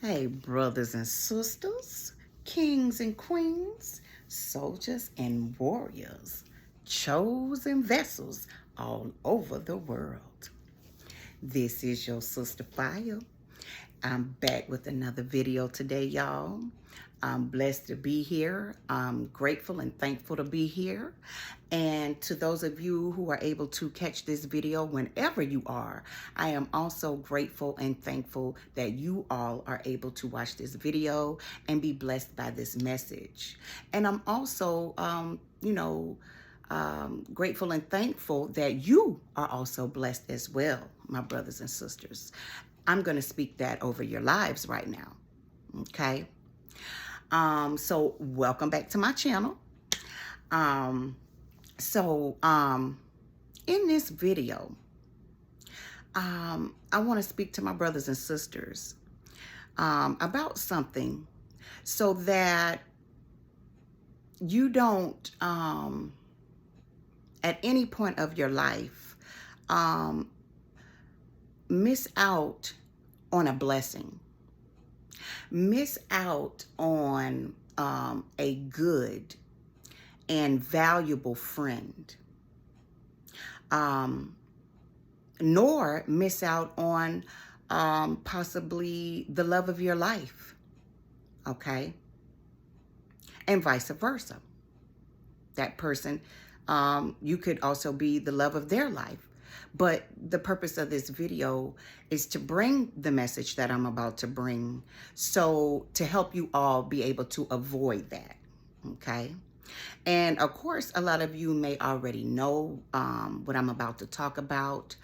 Hey, brothers and sisters, kings and queens, soldiers and warriors, chosen vessels all over the world. This is your sister Fire. I'm back with another video today, y'all. I'm blessed to be here. I'm grateful and thankful to be here. And to those of you who are able to catch this video whenever you are, I am also grateful and thankful that you all are able to watch this video and be blessed by this message. And I'm also, grateful and thankful that you are also blessed as well, my brothers and sisters. I'm going to speak that over your lives right now. Okay. So welcome back to my channel. In this video, I want to speak to my brothers and sisters, about something so that you don't, at any point of your life, miss out on a blessing, miss out on a good and valuable friend, nor miss out on possibly the love of your life, okay? And vice versa. That person, you could also be the love of their life. But the purpose of this video is to bring the message that I'm about to bring, so to help you all be able to avoid that, okay? And of course, a lot of you may already know what I'm about to talk about,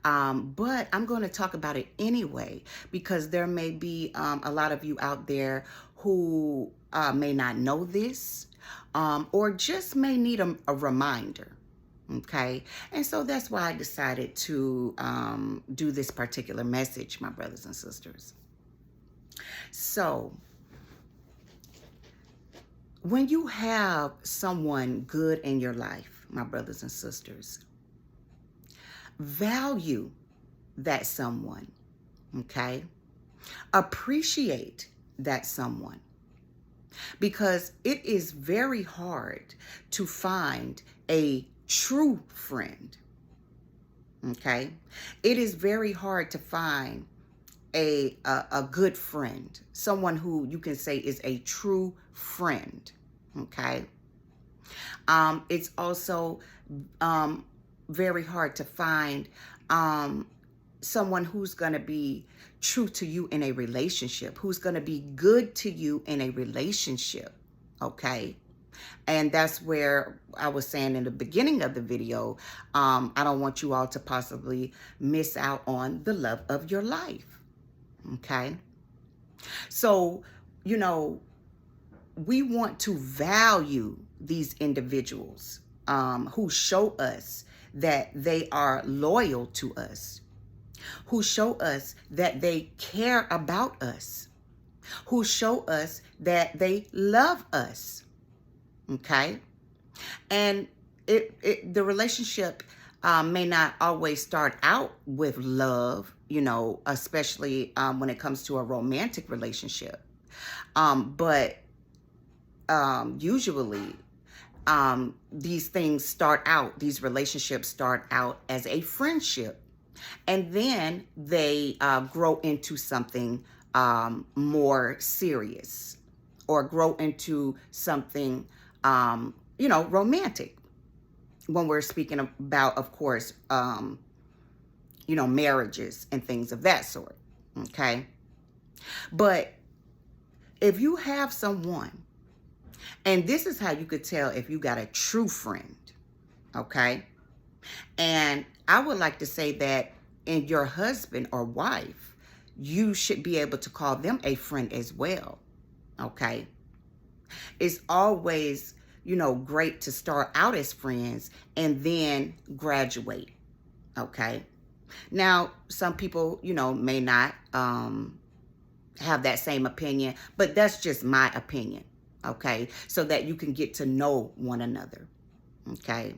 but I'm going to talk about it anyway, because there may be a lot of you out there who may not know this, or just may need a reminder. Okay, and so that's why I decided to do this particular message, my brothers and sisters. So, when you have someone good in your life, my brothers and sisters, value that someone, okay? Appreciate that someone, because it is very hard to find a true friend, okay? It is very hard to find a good friend, someone who you can say is a true friend, okay? It's also very hard to find someone who's going to be true to you in a relationship, who's going to be good to you in a relationship, okay? And that's where I was saying in the beginning of the video, I don't want you all to possibly miss out on the love of your life, okay? So, we want to value these individuals who show us that they are loyal to us, who show us that they care about us, who show us that they love us, okay? And the relationship may not always start out with love, especially when it comes to a romantic relationship. But usually these relationships start out as a friendship, and then they grow into something more serious, or grow into something romantic, when we're speaking about, of course, marriages and things of that sort, okay? But if you have someone, and this is how you could tell if you got a true friend, okay? And I would like to say that in your husband or wife, you should be able to call them a friend as well, okay? It's always, great to start out as friends and then graduate, okay? Now, some people, may not have that same opinion, but that's just my opinion, okay? So that you can get to know one another, okay?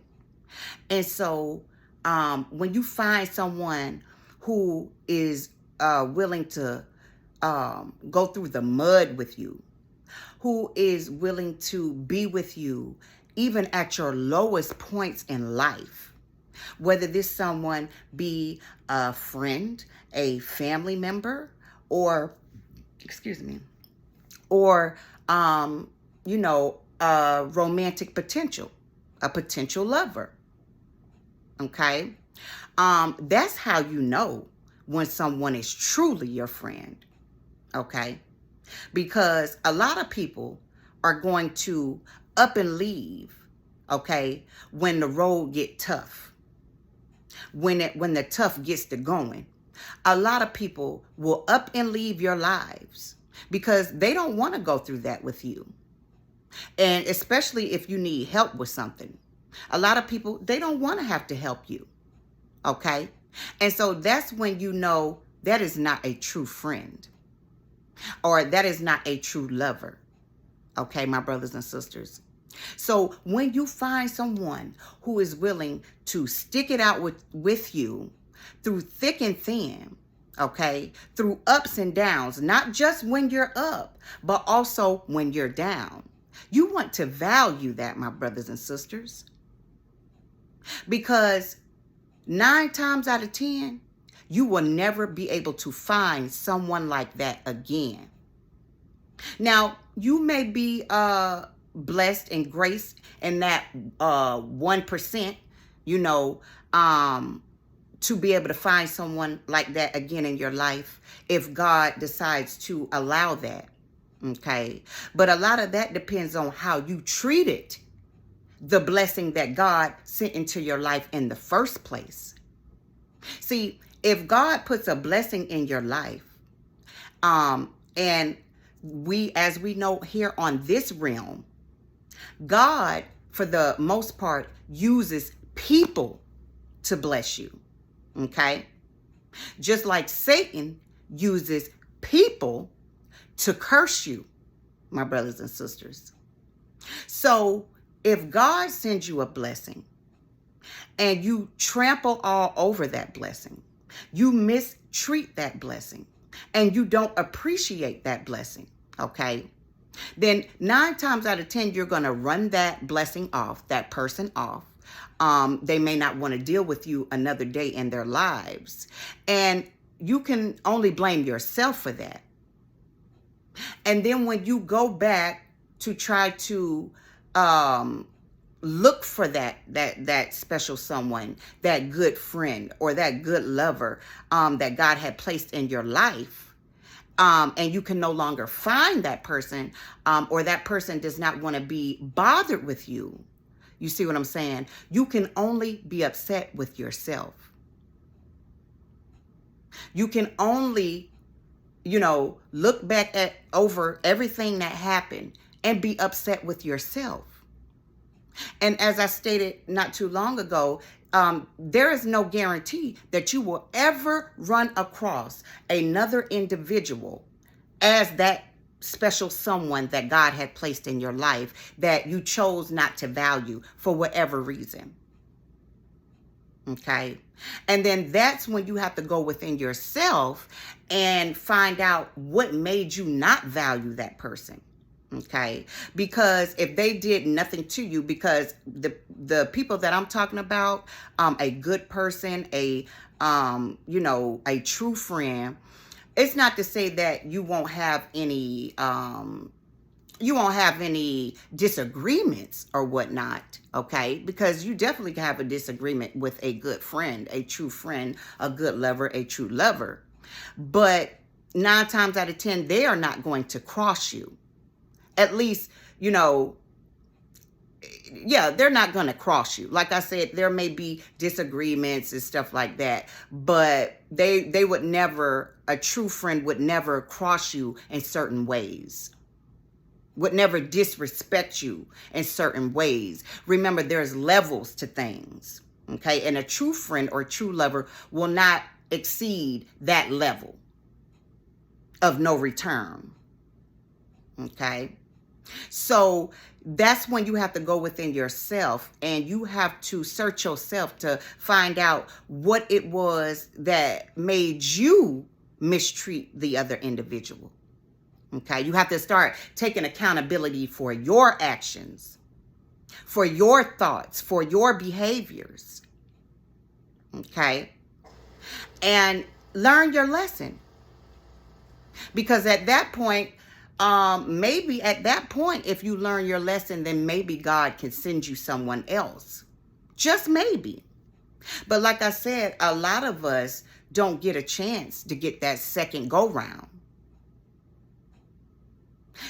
And so when you find someone who is willing to go through the mud with you, who is willing to be with you even at your lowest points in life. Whether this someone be a friend, a family member, or, or, a romantic potential, a potential lover. Okay? That's how you know when someone is truly your friend. Okay? Because a lot of people are going to up and leave, okay, when the road get tough. When the tough gets to going. A lot of people will up and leave your lives because they don't want to go through that with you. And especially if you need help with something. A lot of people, they don't want to have to help you. Okay? And so that's when you know that is not a true friend. Or that is not a true lover. Okay, my brothers and sisters. So when you find someone who is willing to stick it out with you through thick and thin, okay, through ups and downs, not just when you're up, but also when you're down. You want to value that, my brothers and sisters. Because 9 times out of 10, you will never be able to find someone like that again. Now, you may be blessed and graced in that 1%, to be able to find someone like that again in your life if God decides to allow that. Okay. But a lot of that depends on how you treated the blessing that God sent into your life in the first place. See, if God puts a blessing in your life, and as we know here on this realm, God, for the most part, uses people to bless you. Okay? Just like Satan uses people to curse you, my brothers and sisters. So if God sends you a blessing and you trample all over that blessing, you mistreat that blessing, and you don't appreciate that blessing, okay, then 9 times out of 10, you're going to run that blessing off, that person off. They may not want to deal with you another day in their lives. And you can only blame yourself for that. And then when you go back to try to look for that special someone, that good friend or that good lover that God had placed in your life, and you can no longer find that person, or that person does not want to be bothered with you. You see what I'm saying? You can only be upset with yourself. You can only, look back over everything that happened and be upset with yourself. And as I stated not too long ago, there is no guarantee that you will ever run across another individual as that special someone that God had placed in your life that you chose not to value for whatever reason. Okay? And then that's when you have to go within yourself and find out what made you not value that person. Okay? Because if they did nothing to you, because the people that I'm talking about, a good person, a true friend, it's not to say that you won't have any disagreements or whatnot, okay? Because you definitely can have a disagreement with a good friend, a true friend, a good lover, a true lover. But 9 times out of 10, they are not going to cross you. At least, they're not going to cross you. Like I said, there may be disagreements and stuff like that, but they would never, a true friend would never cross you in certain ways, would never disrespect you in certain ways. Remember, there's levels to things, okay? And a true friend or true lover will not exceed that level of no return, okay? So that's when you have to go within yourself and you have to search yourself to find out what it was that made you mistreat the other individual. Okay, you have to start taking accountability for your actions, for your thoughts, for your behaviors. Okay, and learn your lesson. Because at that point, maybe at that point, if you learn your lesson, then maybe God can send you someone else. Just maybe. But like I said, a lot of us don't get a chance to get that second go round.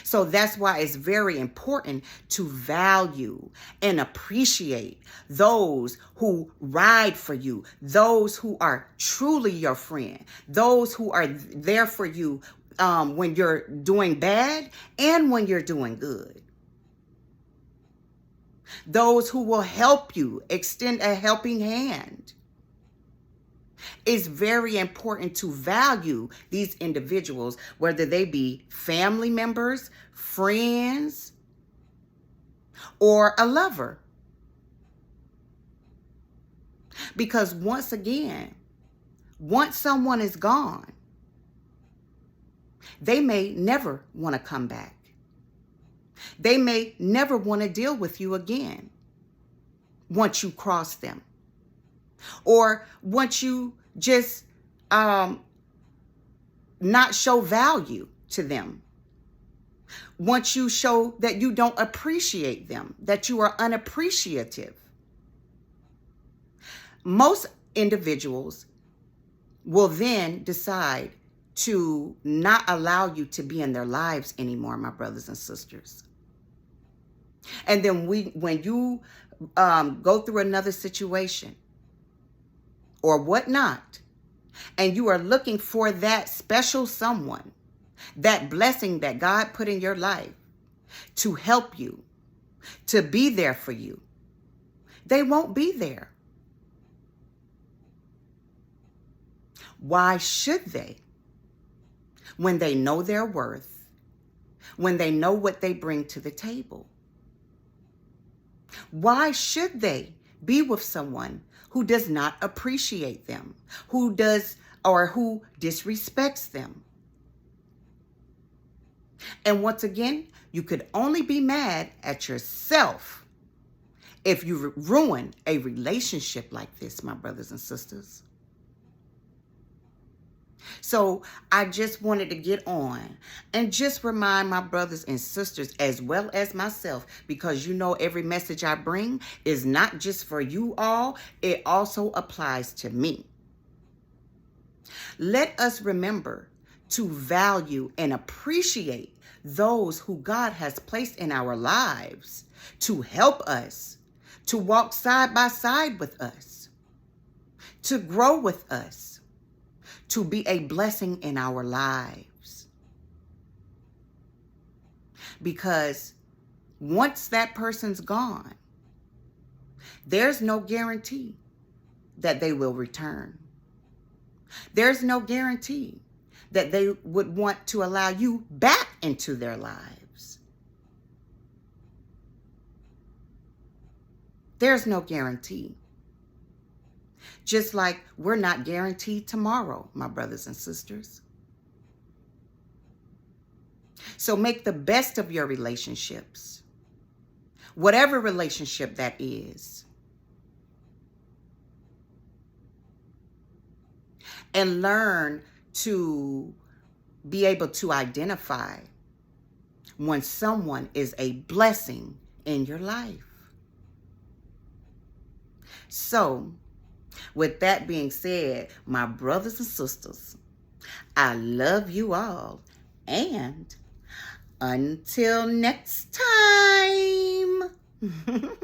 So that's why it's very important to value and appreciate those who ride for you, those who are truly your friend, those who are there for you when you're doing bad and when you're doing good. Those who will help you, extend a helping hand. It's very important to value these individuals, whether they be family members, friends, or a lover. Because once again, once someone is gone, they may never want to come back. They may never want to deal with you again once you cross them. Or once you just not show value to them. Once you show that you don't appreciate them, that you are unappreciative. Most individuals will then decide to not allow you to be in their lives anymore, my brothers and sisters. And then when you go through another situation or whatnot, and you are looking for that special someone, that blessing that God put in your life to help you, to be there for you, they won't be there. Why should they? When they know their worth, when they know what they bring to the table. Why should they be with someone who does not appreciate them, who does or who disrespects them? And once again, you could only be mad at yourself if you ruin a relationship like this, my brothers and sisters. So I just wanted to get on and just remind my brothers and sisters as well as myself, because you know every message I bring is not just for you all, it also applies to me. Let us remember to value and appreciate those who God has placed in our lives to help us, to walk side by side with us, to grow with us, to be a blessing in our lives. Because once that person's gone, there's no guarantee that they will return. There's no guarantee that they would want to allow you back into their lives. There's no guarantee. Just like we're not guaranteed tomorrow, my brothers and sisters. So make the best of your relationships, whatever relationship that is. And learn to be able to identify when someone is a blessing in your life. So, with that being said, my brothers and sisters, I love you all. And until next time.